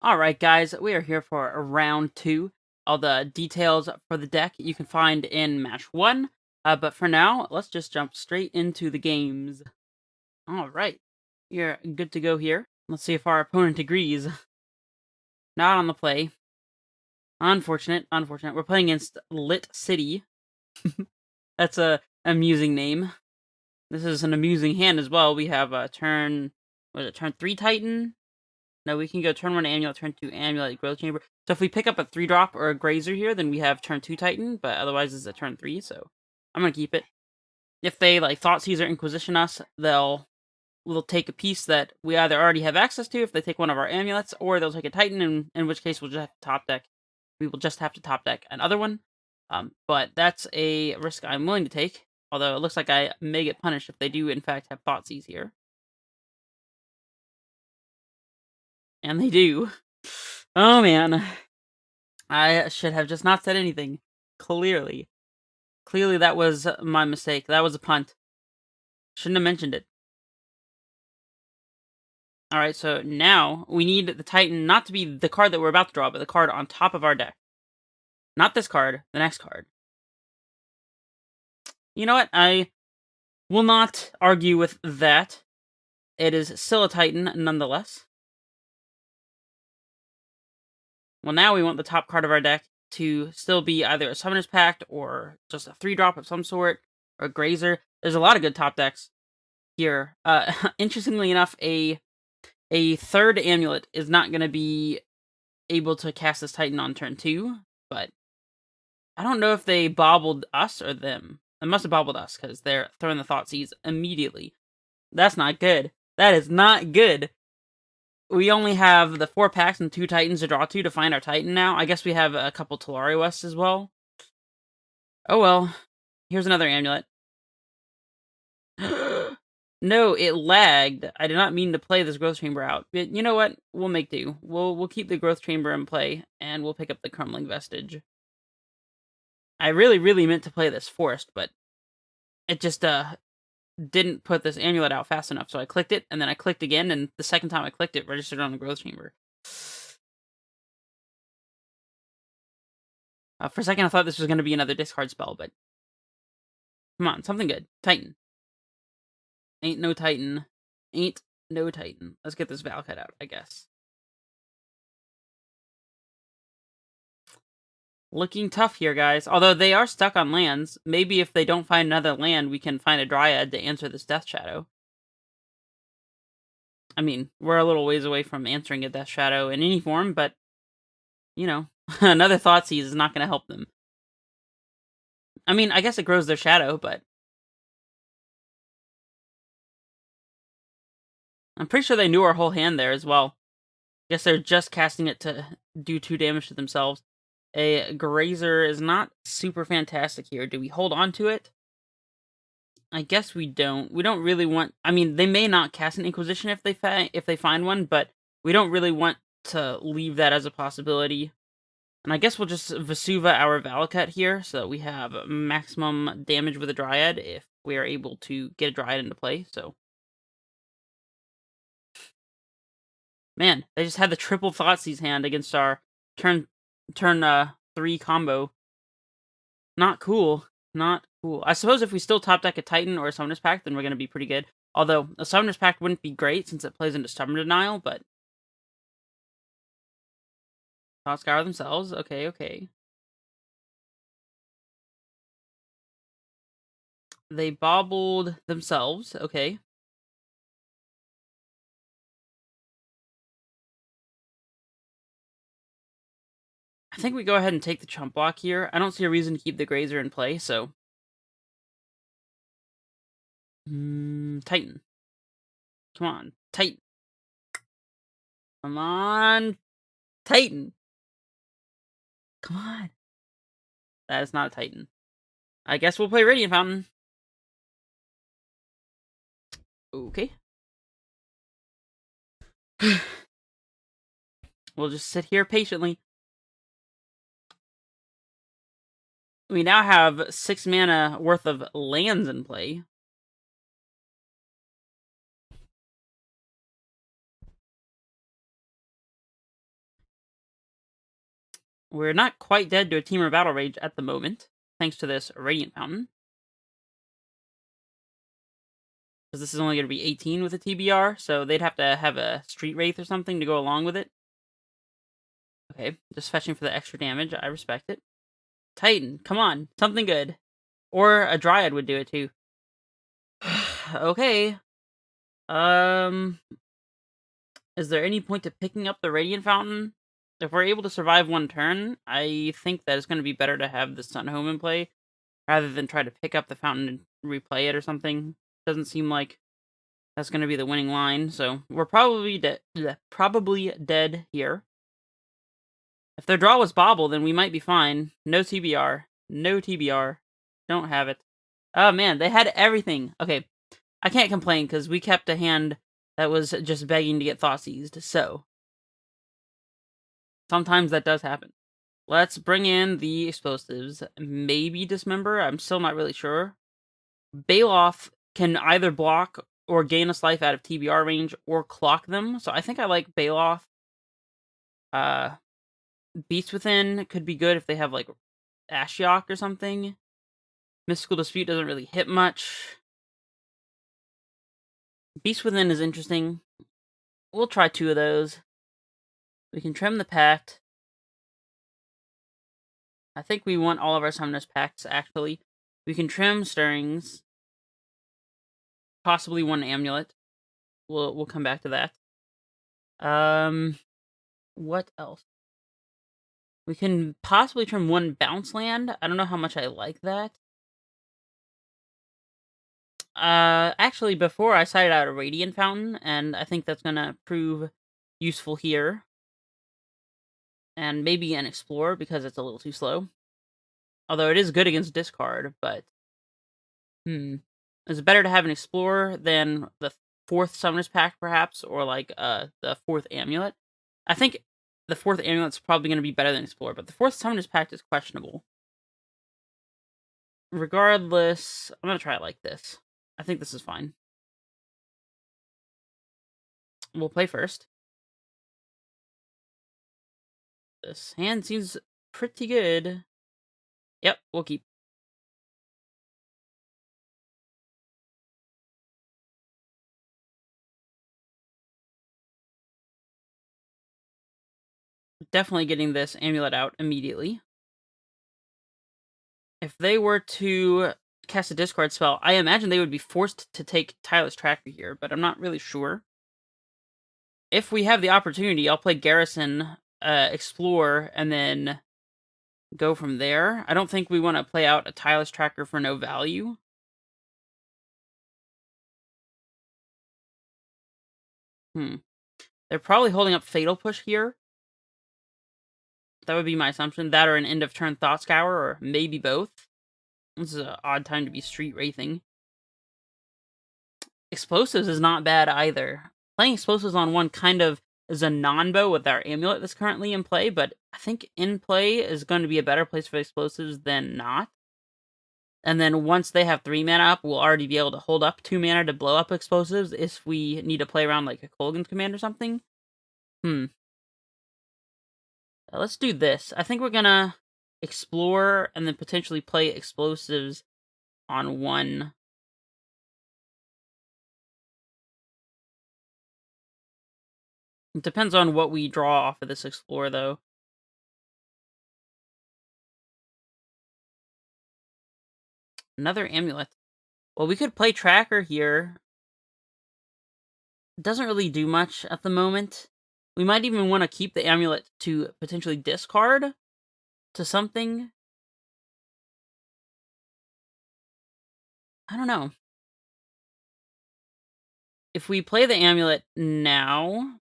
Alright guys, we are here for round 2. All the details for the deck you can find in match 1. But for now, let's just jump straight into the games. Alright, you're good to go here. Let's see if our opponent agrees. Not on the play. Unfortunate. We're playing against Lit City. That's a amusing name. This is an amusing hand as well. We have a turn 3 Titan? No, we can go turn 1 Amulet, turn 2 Amulet, Growth Chamber. So if we pick up a 3-drop or a Grazer here, then we have turn 2 Titan, but otherwise it's a turn 3, so I'm gonna keep it. If they, like, Thoughtseize or Inquisition us, they'll take a piece that we either already have access to if they take one of our Amulets, or they'll take a Titan, in which case we'll just have to top deck. We will just have to top deck another one. But that's a risk I'm willing to take, although it looks like I may get punished if they do, in fact, have Thoughtseize here. And they do. Oh, man. I should have just not said anything. Clearly. Clearly that was my mistake. That was a punt. Shouldn't have mentioned it. Alright, so now we need the Titan not to be the card that we're about to draw, but the card on top of our deck. Not this card, the next card. You know what? I will not argue with that. It is still a Titan, nonetheless. Well, now we want the top card of our deck to still be either a Summoner's Pact or just a 3-drop of some sort, or a Grazer. There's a lot of good top decks here. Interestingly enough, a third Amulet is not going to be able to cast this Titan on turn 2, but I don't know if they bobbled us or them. They must have bobbled us, because they're throwing the Thoughtseize immediately. That's not good. That is not good. We only have the 4 packs and 2 Titans to draw to find our Titan now. I guess we have a couple Telaria Wests as well. Oh well. Here's another Amulet. No, it lagged. I did not mean to play this Growth Chamber out. But you know what? We'll make do. We'll keep the Growth Chamber in play, and we'll pick up the Crumbling Vestige. I really meant to play this Forest, but it just didn't put this Amulet out fast enough. So I clicked it, and then I clicked again, and the second time I clicked it, registered on the Growth Chamber. For a second, I thought this was going to be another discard spell, but come on, something good. Titan. Ain't no Titan. Ain't no Titan. Let's get this Valcut out, I guess. Looking tough here, guys. Although they are stuck on lands. Maybe if they don't find another land, we can find a Dryad to answer this Death Shadow. I mean, we're a little ways away from answering a Death Shadow in any form, but, you know, another Thoughtseize is not going to help them. I mean, I guess it grows their shadow, but I'm pretty sure they knew our whole hand there as well. I guess they're just casting it to do 2 damage to themselves. A Grazer is not super fantastic here. Do we hold on to it? I guess we don't. We don't really want... I mean, they may not cast an Inquisition if they find one, but we don't really want to leave that as a possibility. And I guess we'll just Vesuva our Valakut here, so that we have maximum damage with a Dryad if we are able to get a Dryad into play, so... Man, they just had the triple Thoughtseize hand against our turn 3 combo. Not cool. Not cool. I suppose if we still top deck a Titan or a Summoner's Pact, then we're going to be pretty good. Although, a Summoner's Pact wouldn't be great since it plays into Stubborn Denial, but... Thought Scour themselves. Okay. They bobbled themselves. Okay. I think we go ahead and take the Chump Block here. I don't see a reason to keep the Grazer in play, so... Titan. Come on. Titan. Come on. Titan. Come on. That is not a Titan. I guess we'll play Radiant Fountain. Okay. We'll just sit here patiently. We now have 6 mana worth of lands in play. We're not quite dead to a Teamer Battle Rage at the moment, thanks to this Radiant Fountain. Because this is only going to be 18 with a TBR, so they'd have to have a Street Wraith or something to go along with it. Okay, just fetching for the extra damage. I respect it. Titan, come on, something good. Or a Dryad would do it too. Okay. Is there any point to picking up the Radiant Fountain? If we're able to survive one turn, I think that it's going to be better to have the Sun Home in play rather than try to pick up the fountain and replay it or something. Doesn't seem like that's going to be the winning line, so we're probably dead here. If their draw was Bobble, then we might be fine. No TBR. No TBR. Don't have it. Oh man, they had everything. Okay, I can't complain because we kept a hand that was just begging to get thought seized, so sometimes that does happen. Let's bring in the explosives. Maybe Dismember, I'm still not really sure. Baloth can either block or gain us life out of TBR range or clock them, so I think I like Baloth. Beast Within could be good if they have, like, Ashiok or something. Mystical Dispute doesn't really hit much. Beast Within is interesting. We'll try 2 of those. We can trim the Pact. I think we want all of our Summoners Pacts, actually. We can trim Stirrings. Possibly 1 Amulet. We'll come back to that. What else? We can possibly trim 1 Bounce Land. I don't know how much I like that. Actually, before I cited out a Radiant Fountain, and I think that's gonna prove useful here. And maybe an Explorer, because it's a little too slow. Although it is good against discard, but... Is it better to have an Explorer than the 4th Summoner's Pact, perhaps? Or, like, the 4th Amulet? I think the 4th Amulet's probably gonna be better than Explorer, but the 4th Summoner's Pact is questionable. Regardless, I'm gonna try it like this. I think this is fine. We'll play first. This hand seems pretty good. Yep, we'll keep. Definitely getting this amulet out immediately. If they were to cast a discard spell, I imagine they would be forced to take Tireless Tracker here, but I'm not really sure. If we have the opportunity, I'll play Garrison, Explore, and then go from there. I don't think we want to play out a Tireless Tracker for no value. They're probably holding up Fatal Push here. That would be my assumption. That or an end of turn Thought Scour, or maybe both. This is an odd time to be Street Wraithing. Explosives is not bad either. Playing Explosives on 1 kind of is a non-bow with our Amulet that's currently in play, but I think in play is going to be a better place for Explosives than not. And then once they have 3 mana up, we'll already be able to hold up 2 mana to blow up Explosives if we need to play around like a Kolaghan's Command or something. Let's do this. I think we're gonna explore and then potentially play explosives on 1. It depends on what we draw off of this explore, though. Another amulet. Well, we could play Tracker here. It doesn't really do much at the moment. We might even want to keep the amulet to potentially discard to something. I don't know. If we play the amulet now,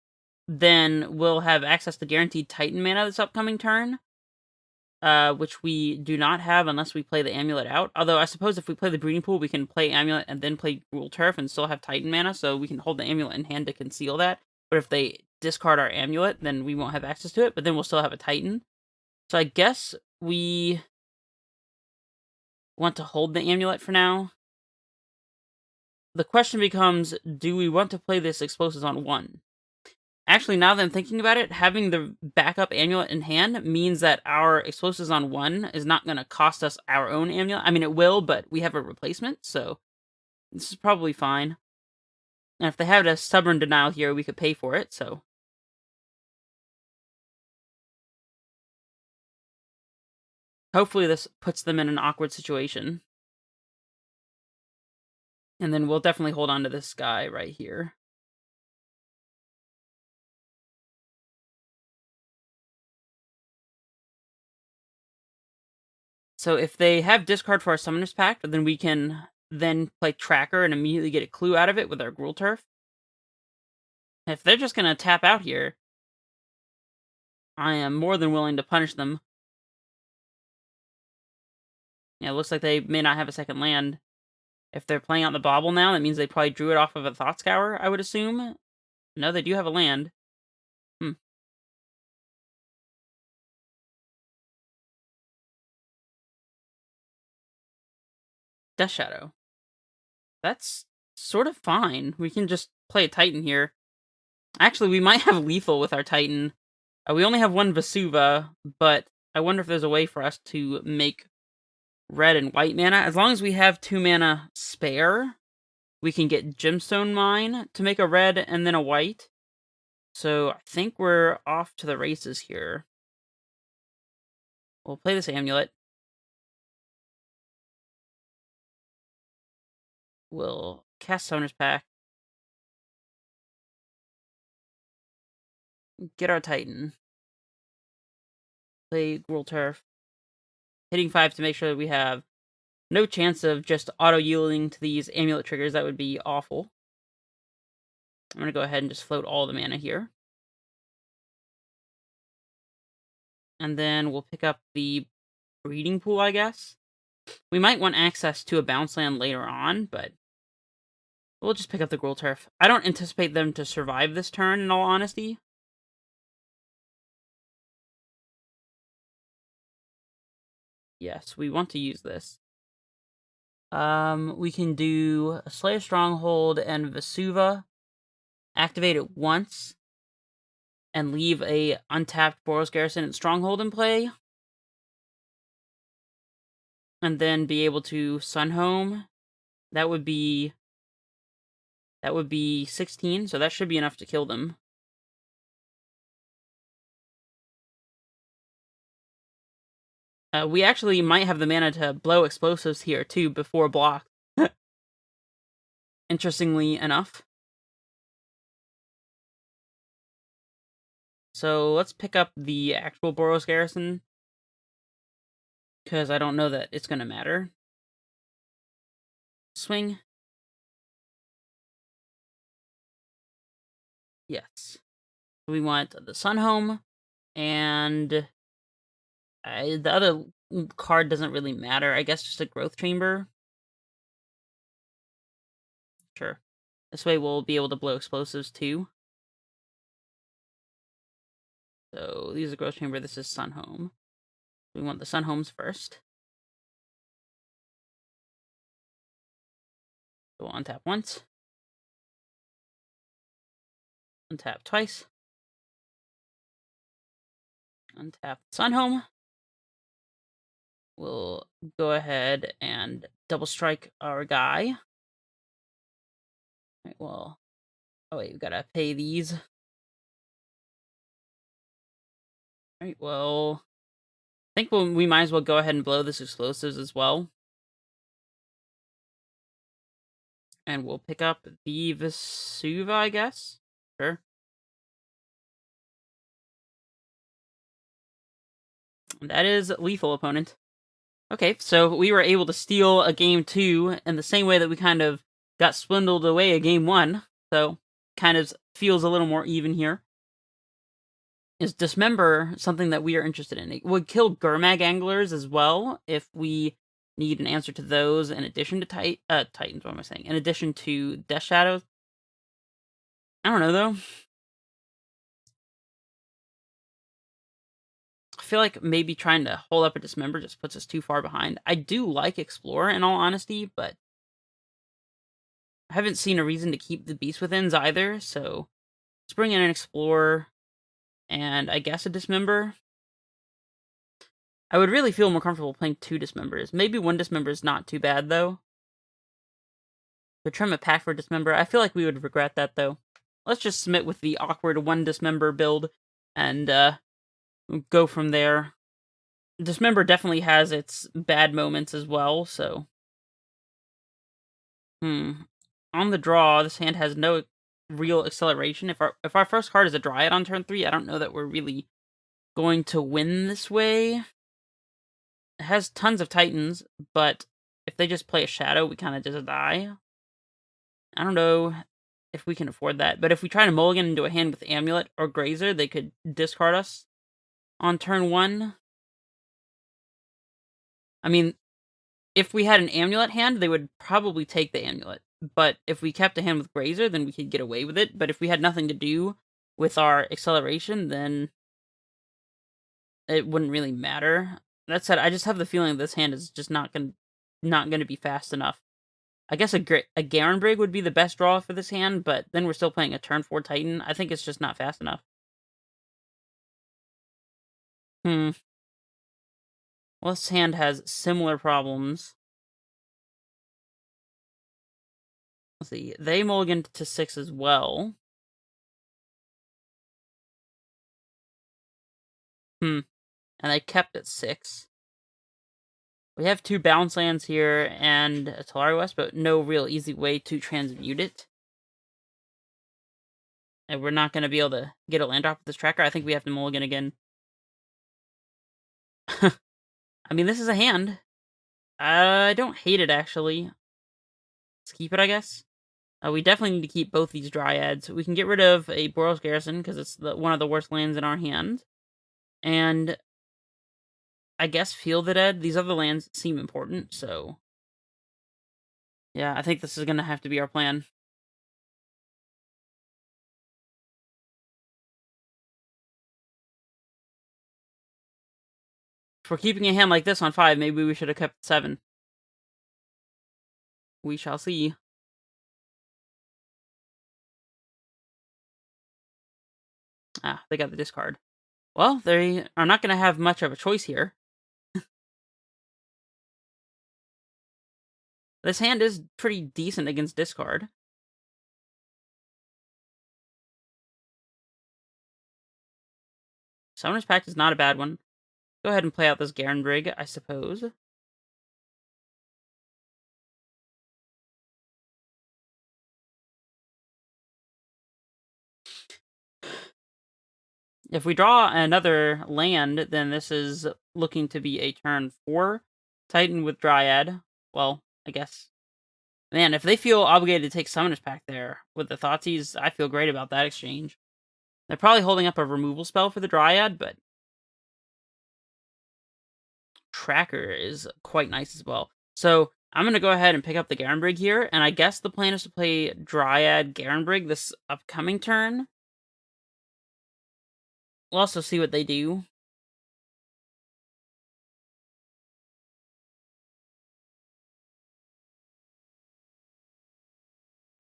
then we'll have access to guaranteed Titan mana this upcoming turn. Which we do not have unless we play the Amulet out. Although, I suppose if we play the Breeding Pool, we can play Amulet and then play Gruul Turf and still have Titan mana, so we can hold the Amulet in hand to conceal that. But if they discard our Amulet, then we won't have access to it, but then we'll still have a Titan. So I guess we want to hold the Amulet for now. The question becomes, do we want to play this Explosives on 1? Actually, now that I'm thinking about it, having the backup amulet in hand means that our explosives on 1 is not gonna cost us our own amulet. I mean, it will, but we have a replacement, so this is probably fine. And if they had a stubborn denial here, we could pay for it, so hopefully this puts them in an awkward situation. And then we'll definitely hold on to this guy right here. So if they have discard for our Summoner's Pact, then we can then play Tracker and immediately get a clue out of it with our Gruul Turf. If they're just gonna tap out here, I am more than willing to punish them. Yeah, it looks like they may not have a second land. If they're playing out the Bauble now, that means they probably drew it off of a Thought Scour, I would assume. No, they do have a land. Hmm. Death Shadow. That's sort of fine. We can just play a Titan here. Actually, we might have lethal with our Titan. We only have one Vesuva, but I wonder if there's a way for us to make red and white mana. As long as we have 2 mana spare, we can get Gemstone Mine to make a red and then a white. So I think we're off to the races here. We'll play this amulet. We'll cast Summoner's Pact. Get our Titan. Play Gruul Turf. Hitting 5 to make sure that we have no chance of just auto-yielding to these amulet triggers. That would be awful. I'm going to go ahead and just float all the mana here. And then we'll pick up the breeding pool, I guess. We might want access to a bounce land later on, but we'll just pick up the Gruul Turf. I don't anticipate them to survive this turn, in all honesty. Yes, we want to use this. We can do a Slayer Stronghold and Vesuva. Activate it once. And leave a untapped Boros Garrison and Stronghold in play. And then be able to Sunhome. That would be 16, so that should be enough to kill them. We actually might have the mana to blow explosives here, too, before block. Interestingly enough. So let's pick up the actual Boros Garrison. Because I don't know that it's going to matter. Swing. Yes. We want the Sunhome. And the other card doesn't really matter. I guess just a Growth Chamber. Sure. This way we'll be able to blow explosives too. So these are Growth Chamber, this is Sunhome. We want the Sunhomes first. So we'll untap once. Untap twice. Untap Sunhome. We'll go ahead and double strike our guy. Right, well, oh wait, we gotta pay these. Alright, well, I think we might as well go ahead and blow this explosives as well. And we'll pick up the Vesuva, I guess? Sure. That is lethal, opponent. Okay, so we were able to steal a game 2 in the same way that we kind of got swindled away a game 1. So, kind of feels a little more even here. Is Dismember something that we are interested in? It would kill Gurmag Anglers as well if we need an answer to those in addition to Titans, what am I saying? In addition to Death Shadows. I don't know, though. I feel like maybe trying to hold up a Dismember just puts us too far behind. I do like Explore, in all honesty, but I haven't seen a reason to keep the Beast Withins either, so Let's bring in an Explorer, and I guess a Dismember. I would really feel more comfortable playing 2 Dismembers. Maybe 1 Dismember is not too bad, though. To trim a pack for Dismember, I feel like we would regret that, though. Let's just submit with the awkward 1 Dismember build, and go from there. Dismember definitely has its bad moments as well, so... On the draw, this hand has no real acceleration. If our first card is a Dryad on turn 3, I don't know that we're really going to win this way. It has tons of Titans, but if they just play a Shadow, we kind of just die. I don't know if we can afford that, but if we try to mulligan into a hand with Amulet or Grazer, they could discard us on turn 1. I mean, if we had an Amulet hand, they would probably take the Amulet. But if we kept a hand with Grazer, then we could get away with it. But if we had nothing to do with our acceleration, then it wouldn't really matter. That said, I just have the feeling this hand is just not gonna be fast enough. I guess a Garenbrig would be the best draw for this hand, but then we're still playing a turn 4 Titan. I think it's just not fast enough. Well, this hand has similar problems. Let's see. They mulliganed to 6 as well. And I kept at 6. We have 2 bounce lands here and a Talari West, but no real easy way to transmute it. And we're not going to be able to get a land drop with this tracker. I think we have to mulligan again. I mean, this is a hand. I don't hate it, actually. Let's keep it, I guess. We definitely need to keep both these Dryads. We can get rid of a Boros Garrison, because it's one of the worst lands in our hand. And I guess Field the Dead. These other lands seem important, so... yeah, I think this is going to have to be our plan. If we're keeping a hand like this on 5, maybe we should have kept 7. We shall see. Ah, they got the discard. Well, they are not going to have much of a choice here. This hand is pretty decent against discard. Summoner's Pact is not a bad one. Go ahead and play out this Garenbrig, I suppose. If we draw another land, then this is looking to be a turn 4 Titan with Dryad. Well, I guess. Man, if they feel obligated to take Summoner's Pact there with the Thoughtseize, I feel great about that exchange. They're probably holding up a removal spell for the Dryad, but Tracker is quite nice as well. So I'm going to go ahead and pick up the Garenbrig here, and I guess the plan is to play Dryad Garenbrig this upcoming turn. We'll also see what they do.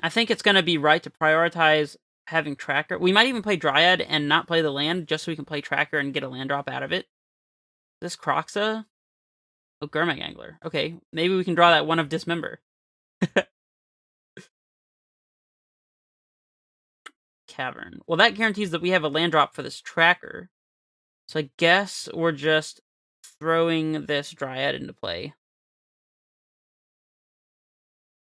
I think it's going to be right to prioritize having Tracker. We might even play Dryad and not play the land, just so we can play Tracker and get a land drop out of it. This Croxa? Oh, Gurmag Angler. Okay, maybe we can draw that one of Dismember. Cavern. Well, that guarantees that we have a land drop for this Tracker. So I guess we're just throwing this Dryad into play.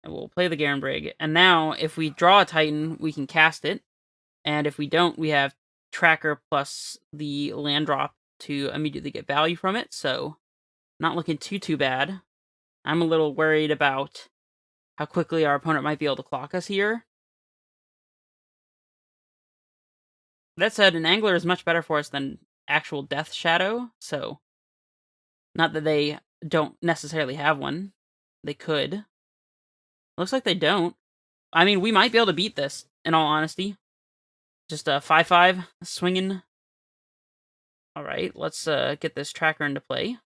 And we'll play the Garenbrig. And now, if we draw a Titan, we can cast it. And if we don't, we have Tracker plus the land drop to immediately get value from it. So, not looking too bad. I'm a little worried about how quickly our opponent might be able to clock us here. That said, an Angler is much better for us than actual Death Shadow. So, not that they don't necessarily have one. They could. Looks like they don't. I mean, we might be able to beat this, in all honesty. Just a 5/5 swinging. Alright, let's get this Tracker into play.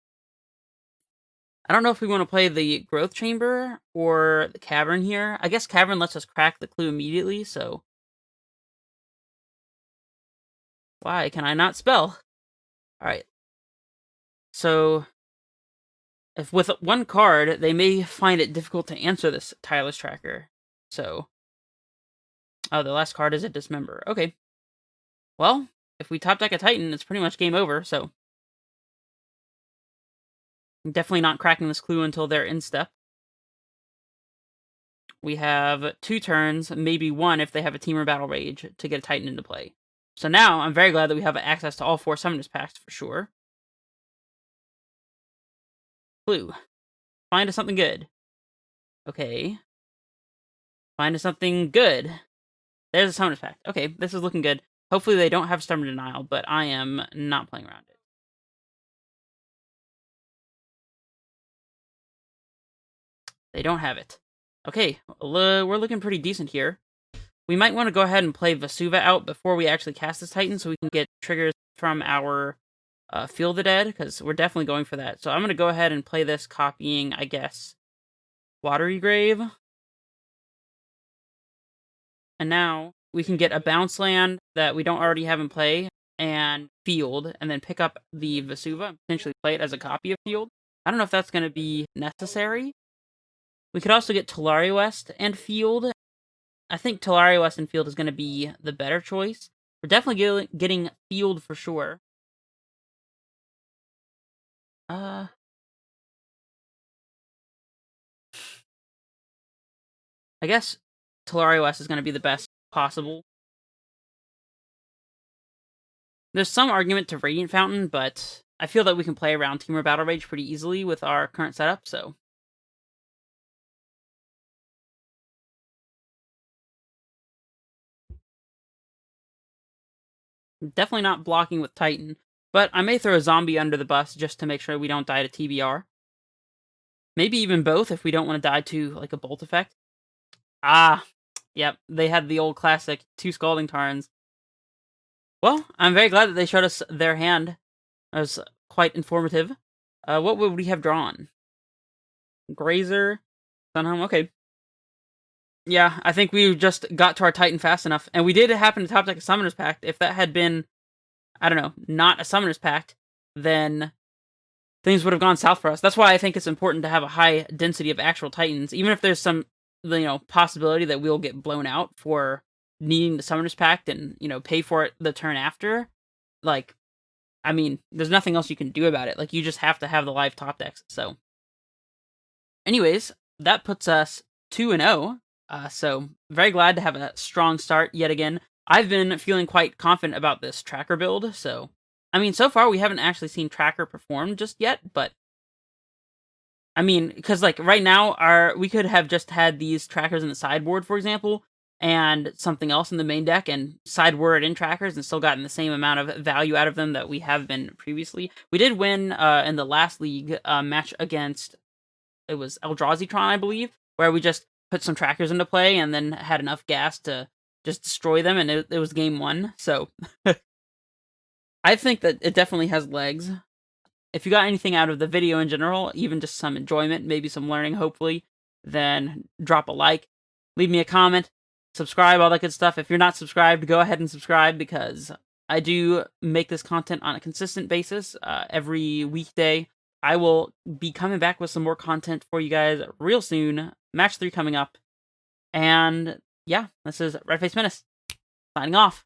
I don't know if we want to play the Growth Chamber or the Cavern here. I guess Cavern lets us crack the clue immediately, so... Why can I not spell? Alright. So, if with one card, they may find it difficult to answer this Tireless Tracker. So, oh, the last card is a Dismember. Okay. Well, if we top deck a Titan, it's pretty much game over, so I'm definitely not cracking this clue until they're in step. We have 2 turns, maybe 1 if they have a Teamer Battle Rage to get a Titan into play. So now, I'm very glad that we have access to all 4 Summoners packs for sure. Clue. Find us something good. Okay. Find us something good. There's a Summoners pack. Okay, this is looking good. Hopefully they don't have Stubborn Denial, but I am not playing around it. They don't have it. Okay, we're looking pretty decent here. We might want to go ahead and play Vesuva out before we actually cast this Titan so we can get triggers from our Feel the Dead, because we're definitely going for that. So I'm going to go ahead and play this copying, I guess, Watery Grave. And now we can get a bounce land that we don't already have in play and Field, and then pick up the Vesuva and potentially play it as a copy of Field. I don't know if that's going to be necessary. We could also get Tolaria West and Field. I think Tolaria West and Field is going to be the better choice. We're definitely getting Field for sure. I guess Tolaria West is going to be the best possible. There's some argument to Radiant Fountain, but I feel that we can play around Teamer Battle Rage pretty easily with our current setup, so. Definitely not blocking with Titan, but I may throw a zombie under the bus just to make sure we don't die to TBR. Maybe even both if we don't want to die to, like, a bolt effect. Ah, yep, they had the old classic 2 Scalding Tarns. Well, I'm very glad that they showed us their hand. That was quite informative. What would we have drawn? Grazer? Sunhome? Okay. Yeah, I think we just got to our Titan fast enough. And we did happen to top deck a Summoner's Pact. If that had been, I don't know, not a Summoner's Pact, then things would have gone south for us. That's why I think it's important to have a high density of actual Titans. Even if there's some, possibility that we'll get blown out for needing the Summoner's Pact and, pay for it the turn after. Like, I mean, there's nothing else you can do about it. Like, you just have to have the live top decks. So, anyways, that puts us 2-0. So, very glad to have a strong start yet again. I've been feeling quite confident about this Tracker build, so. I mean, so far we haven't actually seen Tracker perform just yet, but. I mean, because, like, right now, we could have just had these Trackers in the sideboard, for example, and something else in the main deck, and sideboard in Trackers, and still gotten the same amount of value out of them that we have been previously. We did win in the last league match against, it was Eldrazi I believe, where we just put some Trackers into play and then had enough gas to just destroy them, and it was game 1, so. I think that it definitely has legs. If you got anything out of the video in general, even just some enjoyment, maybe some learning, hopefully, then drop a like, leave me a comment, subscribe, all that good stuff. If you're not subscribed, go ahead and subscribe, because I do make this content on a consistent basis every weekday. I will be coming back with some more content for you guys real soon. Match 3 coming up. And yeah, this is Redface Menace, signing off.